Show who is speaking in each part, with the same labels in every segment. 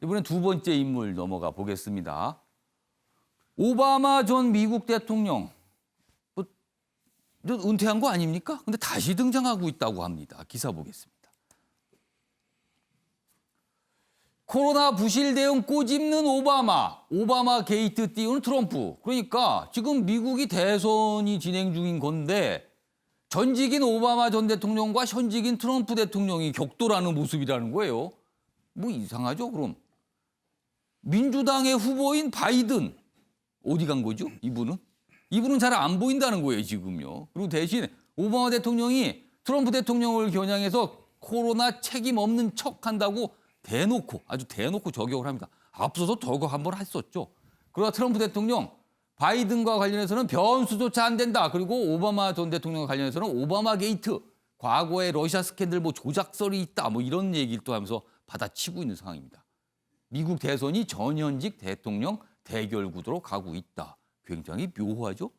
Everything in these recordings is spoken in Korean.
Speaker 1: 이번엔 두 번째 인물 넘어가 보겠습니다. 오바마 전 미국 대통령. 은퇴한 거 아닙니까? 근데 다시 등장하고 있다고 합니다. 기사 보겠습니다. 코로나 부실 대응 꼬집는 오바마 게이트 띄우는 트럼프. 그러니까 지금 미국이 대선이 진행 중인 건데 전직인 오바마 전 대통령과 현직인 트럼프 대통령이 격돌하는 모습이라는 거예요. 뭐 이상하죠, 그럼? 민주당의 후보인 바이든 어디 간 거죠, 이분은? 이분은 잘 안 보인다는 거예요, 지금요. 그리고 대신 오바마 대통령이 트럼프 대통령을 겨냥해서 코로나 책임 없는 척한다고 아주 대놓고 저격을 합니다. 앞서서 저거 한번 했었죠. 그러나 트럼프 대통령 바이든과 관련해서는 변수조차 안 된다. 그리고 오바마 전 대통령과 관련해서는 오바마 게이트, 과거에 러시아 스캔들 뭐 조작설이 있다. 뭐 이런 얘기를 또 하면서 받아치고 있는 상황입니다. 미국 대선이 전현직 대통령 대결 구도로 가고 있다. 굉장히 묘하죠.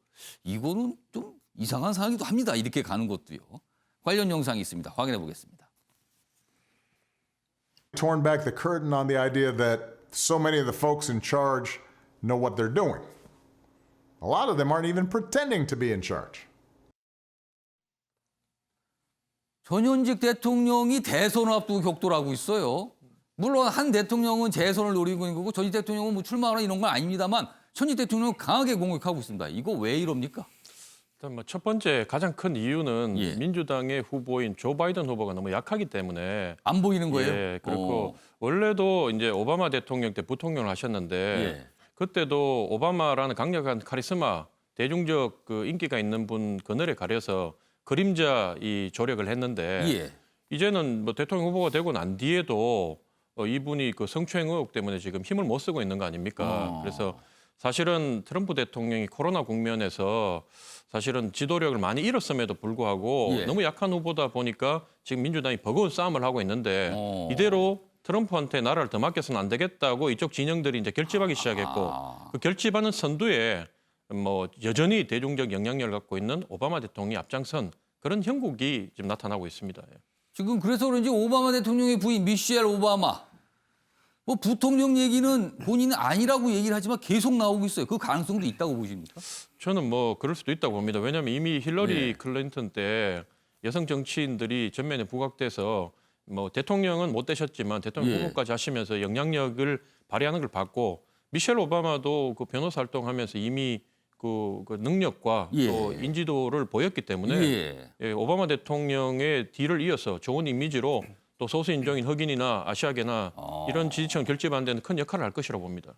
Speaker 1: 이거는 좀 이상한 상황이기도 합니다. 이렇게 가는 것도요. 관련 영상이 있습니다. 확인해 보겠습니다.
Speaker 2: Torn back the curtain on the idea that so many of the folks in charge know what they're doing. A lot of them aren't even pretending to be in charge.
Speaker 1: 전현직 대통령이 대선을 앞두고 격돌하고 있어요. 물론 한 대통령은 재선을 노리고 있는 거고 전직 대통령은 뭐 출마하거나 이런 건 아닙니다만 현직 대통령은 강하게 공격하고 있습니다. 이거 왜 이럽니까?
Speaker 3: 일단 첫 번째 가장 큰 이유는
Speaker 1: 예.
Speaker 3: 민주당의 후보인 조 바이든 후보가 너무 약하기 때문에
Speaker 1: 안 보이는 거예요?
Speaker 3: 예, 그렇고 원래도 이제 오바마 대통령 때 부통령을 하셨는데
Speaker 1: 예.
Speaker 3: 그때도 오바마라는 강력한 카리스마, 대중적 그 인기가 있는 분 그늘에 가려서 그림자 이 조력을 했는데
Speaker 1: 예.
Speaker 3: 이제는 뭐 대통령 후보가 되고 난 뒤에도 이분이 그 성추행 의혹 때문에 지금 힘을 못 쓰고 있는 거 아닙니까? 그래서 사실은 트럼프 대통령이 코로나 국면에서 사실은 지도력을 많이 잃었음에도 불구하고
Speaker 1: 예.
Speaker 3: 너무 약한 후보다 보니까 지금 민주당이 버거운 싸움을 하고 있는데 이대로 트럼프한테 나라를 더 맡겨서는 안 되겠다고 이쪽 진영들이 이제 결집하기 시작했고 그 결집하는 선두에 뭐 여전히 대중적 영향력을 갖고 있는 오바마 대통령이 앞장선 그런 형국이 지금 나타나고 있습니다.
Speaker 1: 지금 그래서 그런지 오바마 대통령의 부인 미셸 오바마 뭐 부통령 얘기는 본인은 아니라고 얘기를 하지만 계속 나오고 있어요. 그 가능성도 있다고 보십니까?
Speaker 3: 저는 뭐 그럴 수도 있다고 봅니다. 왜냐하면 이미 힐러리
Speaker 1: 예.
Speaker 3: 클린턴 때 여성 정치인들이 전면에 부각돼서 뭐 대통령은 못 되셨지만 대통령
Speaker 1: 예.
Speaker 3: 후보까지 하시면서 영향력을 발휘하는 걸 봤고 미셸 오바마도 그 변호사 활동하면서 이미 그 능력과
Speaker 1: 예.
Speaker 3: 또 인지도를 보였기 때문에
Speaker 1: 예.
Speaker 3: 예, 오바마 대통령의 뒤를 이어서 좋은 이미지로 또 소수 인종인 흑인이나 아시아계나 이런 지지층을 결집하는 데는 큰 역할을 할 것이라고 봅니다.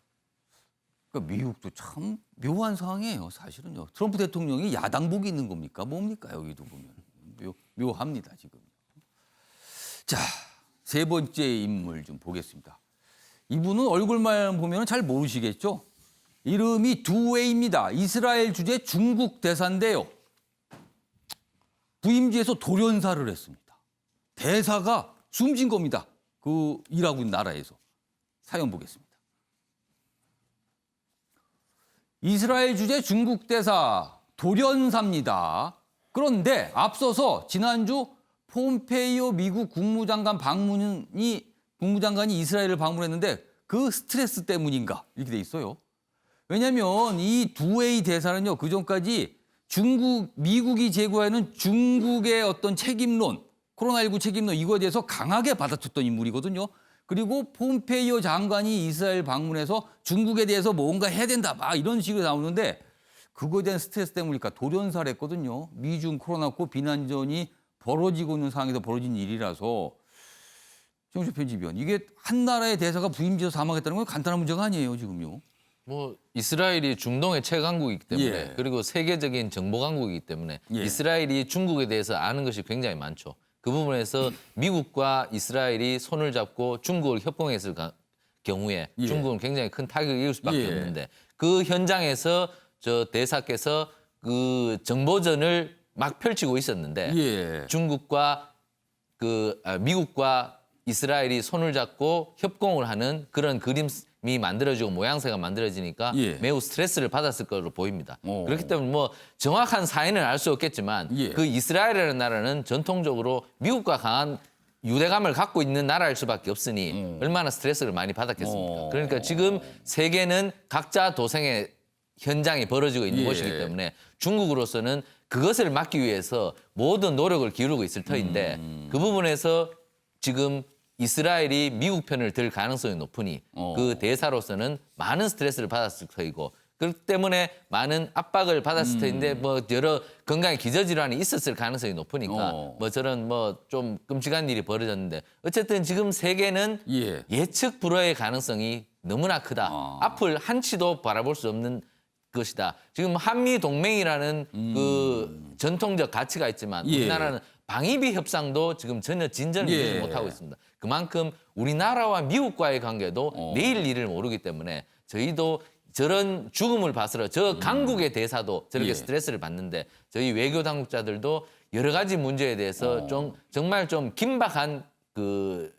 Speaker 1: 그러니까 미국도 참 묘한 상황이에요. 사실은요. 트럼프 대통령이 야당복이 있는 겁니까? 뭡니까? 여기도 보면. 묘합니다. 지금. 자, 세 번째 인물 좀 보겠습니다. 이분은 얼굴만 보면 잘 모르시겠죠? 이름이 두웨이입니다. 이스라엘 주재 중국 대사인데요. 부임지에서 돌연사를 했습니다. 대사가 숨진 겁니다. 그 일하고 있는 나라에서. 사연 보겠습니다. 이스라엘 주재 중국 대사 돌연사입니다. 그런데 앞서서 지난주 폼페이오 미국 국무장관이 이스라엘을 방문했는데 그 스트레스 때문인가 이렇게 돼 있어요. 왜냐하면 이 두웨이 대사는요 그전까지 미국이 제고하는 중국의 어떤 책임론, 코로나19 책임론 이거에 대해서 강하게 받아쳤던 인물이거든요. 그리고 폼페이오 장관이 이스라엘 방문해서 중국에 대해서 뭔가 해야 된다 막 이런 식으로 나오는데 그거에 대한 스트레스 때문이니까 돌연사를 했거든요. 미중 코로나19 비난전이 벌어지고 있는 상황에서 벌어진 일이라서 정주 편집위원 이게 한 나라의 대사가 부임지에서 사망했다는 건 간단한 문제가 아니에요 지금요.
Speaker 4: 뭐 이스라엘이 중동의 최강국이기 때문에
Speaker 1: 예.
Speaker 4: 그리고 세계적인 정보 강국이기 때문에
Speaker 1: 예.
Speaker 4: 이스라엘이 중국에 대해서 아는 것이 굉장히 많죠. 그 부분에서 미국과 이스라엘이 손을 잡고 중국을 협공했을 경우에
Speaker 1: 예.
Speaker 4: 중국은 굉장히 큰 타격을 입을 수밖에
Speaker 1: 예.
Speaker 4: 없는데 그 현장에서 저 대사께서 그 정보전을 막 펼치고 있었는데
Speaker 1: 예.
Speaker 4: 중국과 미국과 이스라엘이 손을 잡고 협공을 하는 그런 그림이 만들어지고 모양새가 만들어지니까
Speaker 1: 예.
Speaker 4: 매우 스트레스를 받았을 것으로 보입니다.
Speaker 1: 오.
Speaker 4: 그렇기 때문에 뭐 정확한 사인은 알 수 없겠지만
Speaker 1: 예.
Speaker 4: 그 이스라엘이라는 나라는 전통적으로 미국과 강한 유대감을 갖고 있는 나라일 수밖에 없으니 얼마나 스트레스를 많이 받았겠습니까? 그러니까 지금 세계는 각자 도생의 현장이 벌어지고 있는
Speaker 1: 예.
Speaker 4: 곳이기 때문에 중국으로서는 그것을 막기 위해서 모든 노력을 기울이고 있을 터인데 그 부분에서 지금 이스라엘이 미국 편을 들 가능성이 높으니 그 대사로서는 많은 스트레스를 받았을 터이고 그렇기 때문에 많은 압박을 받았을 터인데 뭐 여러 건강의 기저질환이 있었을 가능성이 높으니까 뭐 저런 뭐 좀 끔찍한 일이 벌어졌는데 어쨌든 지금 세계는
Speaker 1: 예.
Speaker 4: 예측 불허의 가능성이 너무나 크다. 앞을 한치도 바라볼 수 없는 것이다. 지금 한미 동맹이라는 그 전통적 가치가 있지만
Speaker 1: 예.
Speaker 4: 우리나라는 방위비 협상도 지금 전혀 진전을 이루지
Speaker 1: 예.
Speaker 4: 못하고 있습니다. 그만큼 우리나라와 미국과의 관계도 내일 일을 모르기 때문에 저희도 저런 죽음을 봐서 저 강국의 대사도 저렇게
Speaker 1: 예.
Speaker 4: 스트레스를 받는데 저희 외교 당국자들도 여러 가지 문제에 대해서 좀 정말 좀 긴박한 그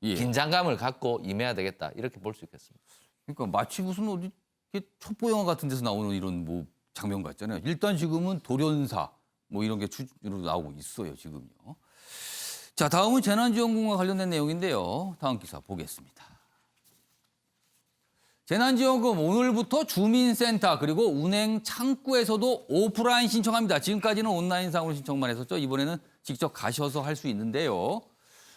Speaker 1: 예.
Speaker 4: 긴장감을 갖고 임해야 되겠다 이렇게 볼 수 있겠습니다.
Speaker 1: 그러니까 마치 무슨 어디 이렇게 첩보 영화 같은 데서 나오는 이런 뭐 장면 같잖아요. 일단 지금은 돌연사 뭐 이런 게 추진으로 나오고 있어요. 지금요. 자, 다음은 재난지원금과 관련된 내용인데요. 다음 기사 보겠습니다. 재난지원금 오늘부터 주민센터 그리고 은행 창구에서도 오프라인 신청합니다. 지금까지는 온라인상으로 신청만 했었죠. 이번에는 직접 가셔서 할 수 있는데요.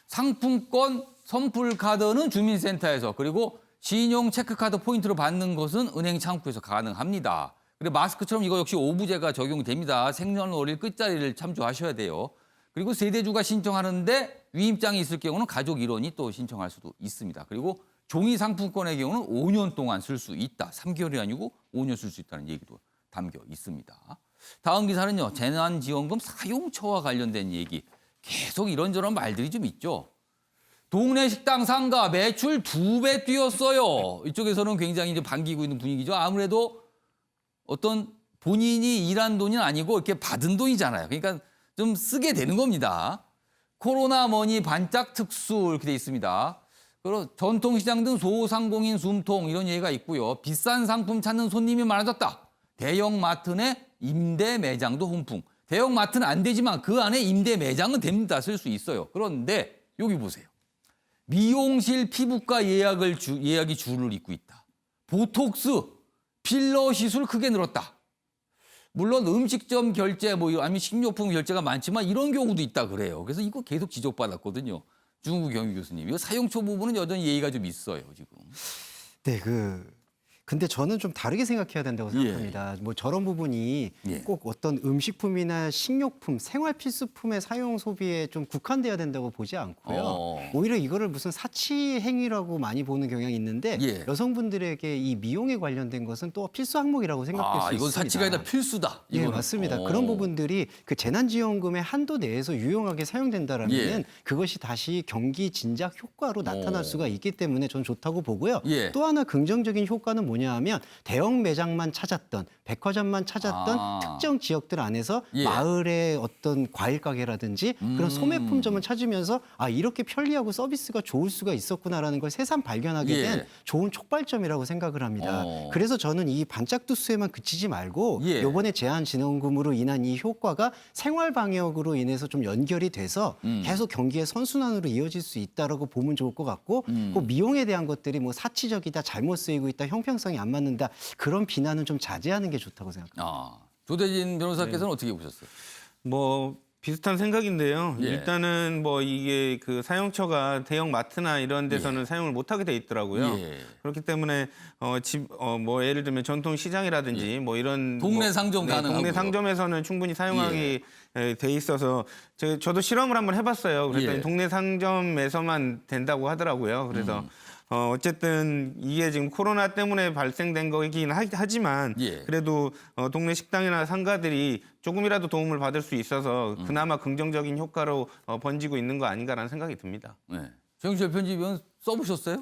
Speaker 1: 상품권 선풀카드는 주민센터에서 그리고 신용 체크카드 포인트로 받는 것은 은행 창구에서 가능합니다. 그리고 마스크처럼 이거 역시 오부제가 적용됩니다. 생년월일 끝자리를 참조하셔야 돼요. 그리고 세대주가 신청하는데 위임장이 있을 경우는 가족 일원이 또 신청할 수도 있습니다. 그리고 종이 상품권의 경우는 5년 동안 쓸 수 있다. 3개월이 아니고 5년 쓸 수 있다는 얘기도 담겨 있습니다. 다음 기사는요. 재난지원금 사용처와 관련된 얘기. 계속 이런저런 말들이 좀 있죠. 동네 식당 상가 매출 2배 뛰었어요. 이쪽에서는 굉장히 이제 반기고 있는 분위기죠. 아무래도 어떤 본인이 일한 돈이 아니고 이렇게 받은 돈이잖아요. 그러니까 좀 쓰게 되는 겁니다. 코로나 머니 반짝 특수 이렇게 돼 있습니다. 그리고 전통시장 등 소상공인 숨통 이런 얘기가 있고요. 비싼 상품 찾는 손님이 많아졌다. 대형 마트 내 임대 매장도 훈풍. 대형 마트는 안 되지만 그 안에 임대 매장은 됩니다. 쓸 수 있어요. 그런데 여기 보세요. 미용실 피부과 예약이 줄을 잇고 있다. 보톡스, 필러 시술 크게 늘었다. 물론 음식점 결제 아니면 식료품 결제가 많지만 이런 경우도 있다 그래요. 그래서 이거 계속 지적받았거든요. 중국 경위 교수님. 이거 사용처 부분은 여전히 예의가 좀 있어요, 지금.
Speaker 5: 네, 근데 저는 좀 다르게 생각해야 된다고 생각합니다. 뭐 저런 부분이
Speaker 1: 예.
Speaker 5: 꼭 어떤 음식품이나 식료품, 생활 필수품의 사용 소비에 좀 국한돼야 된다고 보지 않고요. 오히려 이거를 무슨 사치 행위라고 많이 보는 경향이 있는데
Speaker 1: 예.
Speaker 5: 여성분들에게 이 미용에 관련된 것은 또 필수 항목이라고 생각될 수
Speaker 1: 이건
Speaker 5: 있습니다.
Speaker 1: 사치가 아니라 필수다.
Speaker 5: 예,
Speaker 1: 이거는.
Speaker 5: 맞습니다. 그런 부분들이 그 재난지원금의 한도 내에서 유용하게 사용된다라면
Speaker 1: 예.
Speaker 5: 그것이 다시 경기 진작 효과로 나타날 수가 있기 때문에 저는 좋다고 보고요.
Speaker 1: 예.
Speaker 5: 또 하나 긍정적인 효과는 뭐냐 하면 대형 매장만 찾았던 백화점만 찾았던 특정 지역들 안에서
Speaker 1: 예.
Speaker 5: 마을의 어떤 과일 가게라든지 그런 소매품점을 찾으면서 이렇게 편리하고 서비스가 좋을 수가 있었구나라는 걸 새삼 발견하게 된
Speaker 1: 예.
Speaker 5: 좋은 촉발점이라고 생각을 합니다. 그래서 저는 이 반짝두수에만 그치지 말고
Speaker 1: 예.
Speaker 5: 이번에 제한지원금으로 인한 이 효과가 생활 방역으로 인해서 좀 연결이 돼서 계속 경기의 선순환으로 이어질 수 있다라고 보면 좋을 것 같고 그 미용에 대한 것들이 뭐 사치적이다, 잘못 쓰이고 있다, 형평성이 안 맞는다 그런 비난은 좀 자제하는 게 좋다고 생각합니다.
Speaker 1: 조대진 변호사께서는 어떻게 보셨어요?
Speaker 6: 뭐 비슷한 생각인데요.
Speaker 1: 예.
Speaker 6: 일단은 뭐 이게 그 사용처가 대형 마트나 이런 데서는 사용을 못 하게 돼 있더라고요.
Speaker 1: 예.
Speaker 6: 그렇기 때문에 뭐 예를 들면 전통 시장이라든지 뭐 이런
Speaker 1: 동네 상점 가능하고요.
Speaker 6: 동네 상점에서는 충분히 사용하기 돼 있어서 저도 실험을 한번 해봤어요. 그랬더니
Speaker 1: 예.
Speaker 6: 동네 상점에서만 된다고 하더라고요. 그래서 어쨌든 이게 지금 코로나 때문에 발생된 거긴 하지만
Speaker 1: 예.
Speaker 6: 그래도 동네 식당이나 상가들이 조금이라도 도움을 받을 수 있어서 그나마 긍정적인 효과로 번지고 있는 거 아닌가라는 생각이 듭니다.
Speaker 1: 네. 정철 편집위원 써보셨어요?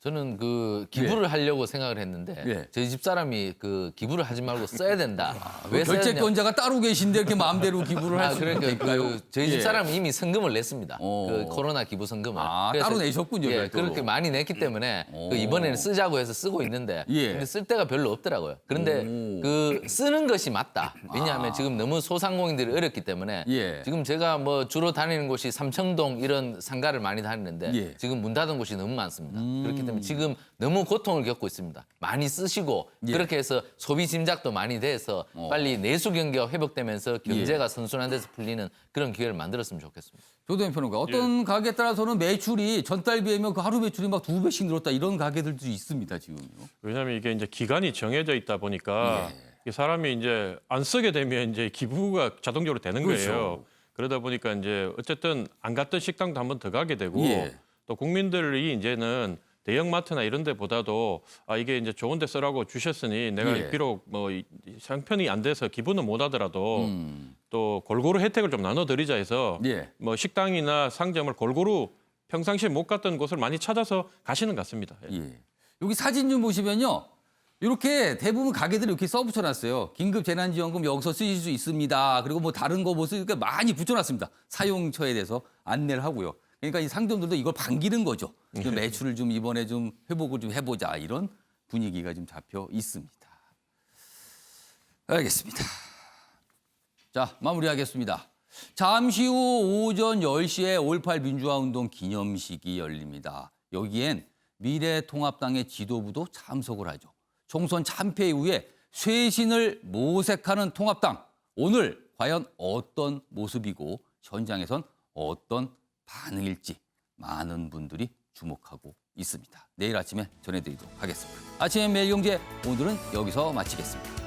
Speaker 4: 저는 그 기부를 하려고 생각을 했는데
Speaker 1: 예.
Speaker 4: 저희 집 사람이 그 기부를 하지 말고 써야 된다. 왜 써야 되냐?
Speaker 1: 결재권자가 따로 계신데 이렇게 마음대로 기부를 할 수
Speaker 4: 그러니까
Speaker 1: 있을까요?
Speaker 4: 그 저희 집 사람은 이미 성금을 냈습니다.
Speaker 1: 어.
Speaker 4: 그 코로나 기부 성금을.
Speaker 1: 아,
Speaker 4: 그래서
Speaker 1: 따로 내셨군요,
Speaker 4: 예,
Speaker 1: 별도로.
Speaker 4: 그렇게 많이 냈기 때문에 그 이번에는 쓰자고 해서 쓰고 있는데
Speaker 1: 예.
Speaker 4: 근데 쓸 데가 별로 없더라고요. 그런데 그 쓰는 것이 맞다. 왜냐하면 지금 너무 소상공인들이 어렵기 때문에
Speaker 1: 예.
Speaker 4: 지금 제가 뭐 주로 다니는 곳이 삼청동 이런 상가를 많이 다니는데
Speaker 1: 예.
Speaker 4: 지금 문 닫은 곳이 너무 많습니다. 그렇기 때문에 지금 너무 고통을 겪고 있습니다. 많이 쓰시고
Speaker 1: 예.
Speaker 4: 그렇게 해서 소비 짐작도 많이 돼서 빨리 내수 경기가 회복되면서 경제가 선순환 돼서 풀리는 그런 기회를 만들었으면 좋겠습니다.
Speaker 1: 조동현 평론가, 어떤 가게에 따라서는 매출이 전달 비하면 그 하루 매출이 막 2배씩 늘었다 이런 가게들도 있습니다, 지금요.
Speaker 3: 왜냐하면 이게 이제 기간이 정해져 있다 보니까 이 사람이 이제 안 쓰게 되면 이제 기부가 자동적으로 되는
Speaker 1: 그렇죠.
Speaker 3: 거예요. 그러다 보니까 이제 어쨌든 안 갔던 식당도 한 번 더 가게 되고
Speaker 1: 예.
Speaker 3: 또 국민들이 이제는 대형마트나 이런 데보다도 이게 이제 좋은 데 쓰라고 주셨으니 내가
Speaker 1: 예.
Speaker 3: 비록 뭐 이 상편이 안 돼서 기부는 못 하더라도 또 골고루 혜택을 좀 나눠드리자 해서
Speaker 1: 예.
Speaker 3: 뭐 식당이나 상점을 골고루 평상시에 못 갔던 곳을 많이 찾아서 가시는 것 같습니다. 예.
Speaker 1: 예. 여기 사진 좀 보시면요. 이렇게 대부분 가게들이 이렇게 써붙여놨어요. 긴급 재난지원금 여기서 쓰실 수 있습니다. 그리고 뭐 다른 거 뭐 쓰니까 많이 붙여놨습니다. 사용처에 대해서 안내를 하고요. 그러니까 이 상점들도 이걸 반기는 거죠. 좀 매출을 좀 이번에 좀 회복을 좀 해보자 이런 분위기가 좀 잡혀 있습니다. 알겠습니다. 자, 마무리하겠습니다. 잠시 후 오전 10시에 5.18 민주화운동 기념식이 열립니다. 여기엔 미래통합당의 지도부도 참석을 하죠. 총선 참패 이후에 쇄신을 모색하는 통합당. 오늘 과연 어떤 모습이고 현장에선 어떤 반응일지 많은 분들이 주목하고 있습니다. 내일 아침에 전해드리도록 하겠습니다. 아침엔 매일경제 오늘은 여기서 마치겠습니다.